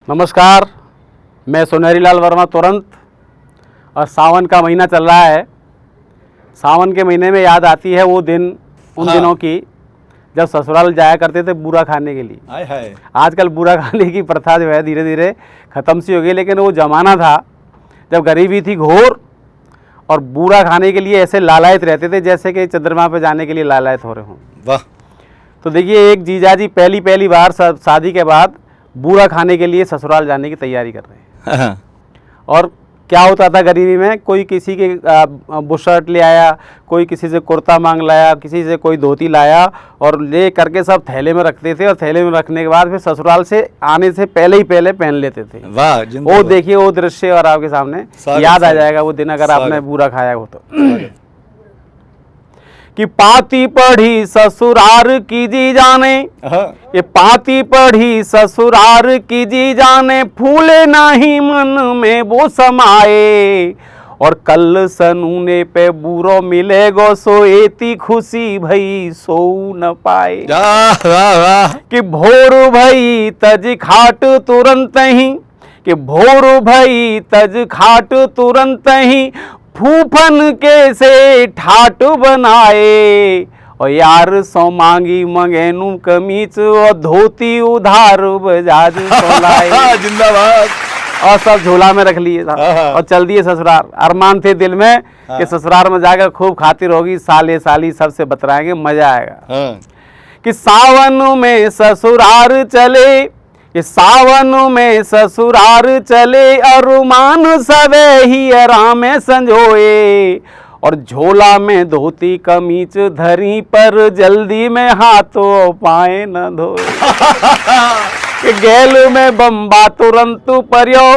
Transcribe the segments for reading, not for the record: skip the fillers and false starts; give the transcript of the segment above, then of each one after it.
नमस्कार, मैं सुनहरी लाल वर्मा तुरंत। और सावन का महीना चल रहा है। सावन के महीने में याद आती है वो दिन, उन दिनों की जब ससुराल जाया करते थे बूरा खाने के लिए। हाय हाय। आजकल बूरा खाने की प्रथा जो है धीरे धीरे ख़त्म सी हो गई, लेकिन वो ज़माना था जब गरीबी थी घोर और बूरा खाने के लिए ऐसे लालायत रहते थे जैसे कि चंद्रमा पर जाने के लिए लालायत हो रहे हों। वाह। तो देखिए, एक जीजाजी पहली बार शादी के बाद बूरा खाने के लिए ससुराल जाने की तैयारी कर रहे हैं। और क्या होता था गरीबी में, कोई किसी के बुशर्ट ले आया, कोई किसी से कुर्ता मांग लाया, किसी से कोई धोती लाया और ले करके सब थैले में रखते थे। और थैले में रखने के बाद फिर ससुराल से आने से पहले पहन लेते थे। वाह। वो देखिए वो दृश्य और आपके सामने याद आ जाएगा वो दिन, अगर आपने बूरा खाया हो तो। कि पाती पढ़ी ससुरार की जी जाने, ये पाती पढ़ी ससुरार की जी जाने, फूले नहीं मन में वो समाए। और कल सनूने पे बूरो मिलेगो, सो एती खुशी भई सो न पाए। कि भोर भई तज खाट तुरंत ही, कि भोर भई तज खाट तुरंत ही, फूफन के से ठाट बनाए। और यार सो मांगी मंगेनू कमीज, और धोती उधार बजाज तो लाए। जिंदाबाद। और सब झोला में रख लिए और चल दिए ससुराल। अरमान थे दिल में कि ससुराल में जाकर खूब खातिर होगी, साले साली सबसे बतराएंगे, मजा आएगा। कि सावन में ससुराल चले, कि सावन में ससुराल चले, अरुमान सवे ही आराम संजोए। और झोला में धोती कमीज धरी, पर जल्दी में हाथों पाए न धोए। कि गैल में बम्बा तुरंत पर्यो,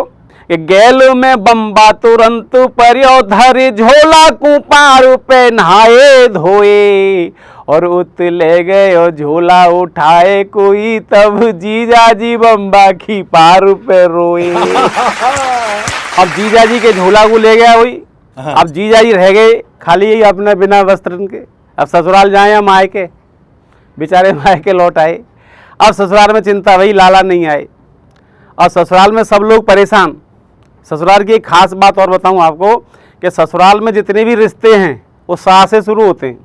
कि गैल में बम्बा तुरंत पर्यो, धरी झोला को पार पे नहाए धोए। और उत ले गए और झोला उठाए कोई, तब जीजाजी बम्बा की पार पे रोए। अब जीजाजी के झोला को ले गया वही, अब जीजाजी रह गए खाली अपने बिना वस्त्र के। अब ससुराल जाए या मायके, बेचारे मायके लौट आए। अब ससुराल में चिंता वही, लाला नहीं आए। और ससुराल में सब लोग परेशान। ससुराल की एक खास बात और बताऊं आपको कि ससुराल में जितने भी रिश्ते हैं वो सा से शुरू होते हैं।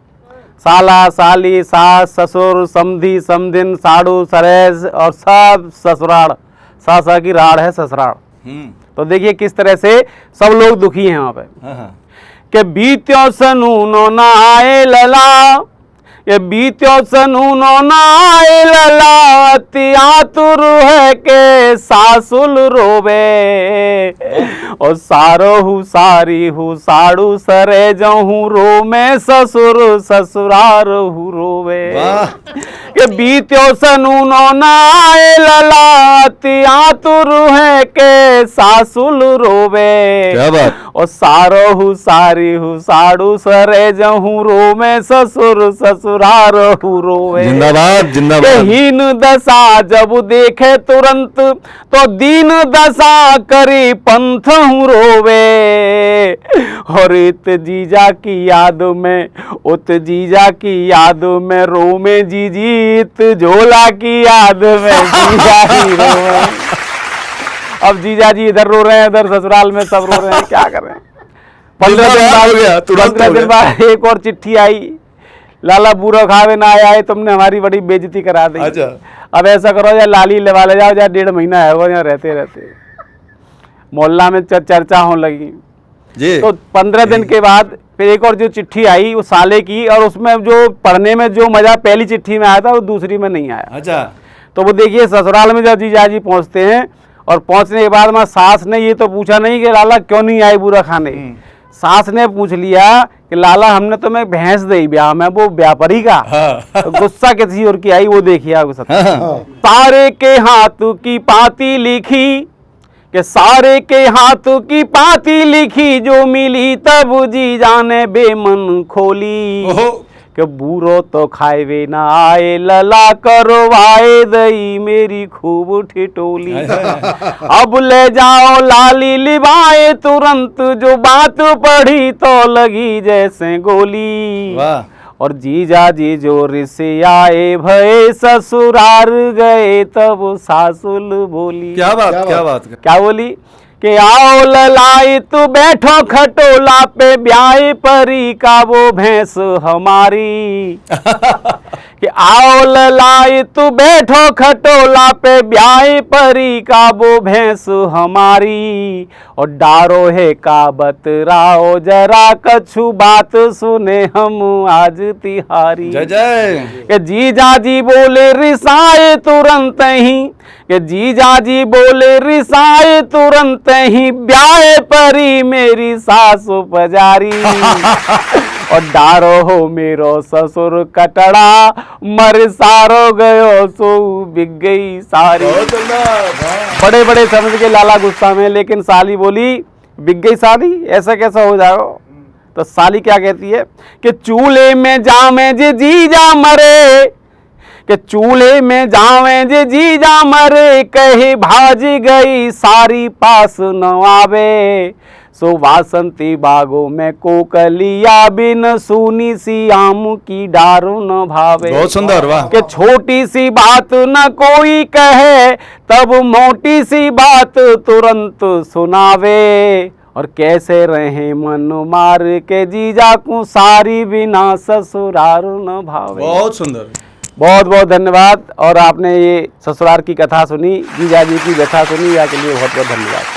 साला, साली, सास, ससुर, समधी, समधिन, साड़ू, सरेज और सब ससुराल। सा की राड़ है ससुराल। तो देखिए किस तरह से सब लोग दुखी हैं वहाँ पे। कि बीत्यो सनूनो ना आए लला, ये बीत्यो सनूनो ना आए लला, अति आतुर है के सासुल रोवे। और सारो हूँ सारी हूँ साड़ू सरे जाऊँ, रो में ससुर ससुरार हूँ रोवे। कि बीत्यो सनूनो ना आए लला, अति आतुर है के सासुल रोवे। क्या बात। और सारो हूँ सारी हूँ साड़ू सरे जाऊँ, रो में ससुर ससुरार हूँ रोवे। जिंदाबाद जिंदाबाद। हीन दशा जब देखे तुरंत, तो दीन दशा करी पंथ हूँ रोवे। और इत जीजा की याद में, उत जीजा की याद में, रो में जीजी, इत झोला की याद में जीजा ही रोवे। अब जीजा जी इधर रो रहे हैं, इधर ससुराल में सब रो रहे हैं, क्या कर रहे हैं। 15 दिन बाद एक और चिट्ठी आई, लाला बूरा खावे ना आया है, तुमने हमारी बड़ी बेइज्जती करा दी। अच्छा। अब ऐसा करो, या लाली लेवा ले जाओ, या 1.5 महीना है वो यहाँ रहते रहते मोहल्ला में चर्चा होने लगी जी। तो 15 दिन के बाद फिर एक और जो चिट्ठी आई वो साले की, और उसमें जो पढ़ने में जो मजा पहली चिट्ठी में आया था वो दूसरी में नहीं आया। अच्छा। तो वो देखिए ससुराल में जब जीजाजी पहुँचते हैं, और पहुँचने के बाद माँ सास ने ये तो पूछा नहीं कि लाला क्यों नहीं आए बूरा खाने। सास ने पूछ लिया कि लाला हमने तो मैं भैंस दई ब्याह में, वो व्यापारी का। तो गुस्सा किसी और की आई वो देखिए आप। सारे के हाथ की पाती लिखी, कि सारे के हाथ की पाती लिखी, जो मिली तब जी जाने बेमन खोली। कि बूरो तो खाए ना आए, लला करवाए दई मेरी खूब ठिठोली। अब ले जाओ लाली लिवाए तुरंत, जो बात पढ़ी तो लगी जैसे गोली। और जीजा जी जो रिसियाए भये ससुरार गए तब सासुल बोली। क्या बात क्या बोली कि आओ ललाई तू बैठो खटोला पे ब्याह परी का वो भैंस हमारी। कि आओ ललाई तू बैठो खटोला पे ब्याह परी का वो भैंस हमारी। और डारो है का बतराओ जरा कछु बात सुने हम आज तिहारी। जय जय। कि जीजा जी बोले रिसाए तुरंत ही, कि जीजा जी बोले रिसाए तुरंत ही ब्याह परी मेरी सासु पजारी। और डारो हो मेरो ससुर कटड़ा मर सारो गयो सो बिक गई सारी। बड़े बड़े समझ के लाला गुस्सा में, लेकिन साली बोली बिक गई सारी, ऐसा कैसा हो जाओ। तो साली क्या कहती है कि चूल्हे में जामे जे जीजा मरे, कि चूल्हे में जावे जे जीजा मरे कहे भाज गई सारी पास न आवे। सो वासंती बागों में कोकलिया बिन सुनी सी आम की डारू न भावे। बहुत सुंदर, वाह। कि छोटी सी बात न कोई कहे तब मोटी सी बात तुरंत सुनावे। और कैसे रहे मन मार के जीजा को सारी बिना ससुरार न भावे। बहुत सुंदर। बहुत बहुत धन्यवाद। और आपने ये ससुराल की कथा सुनी, जीजा जी की व्यथा सुनी, या के लिए बहुत बहुत धन्यवाद।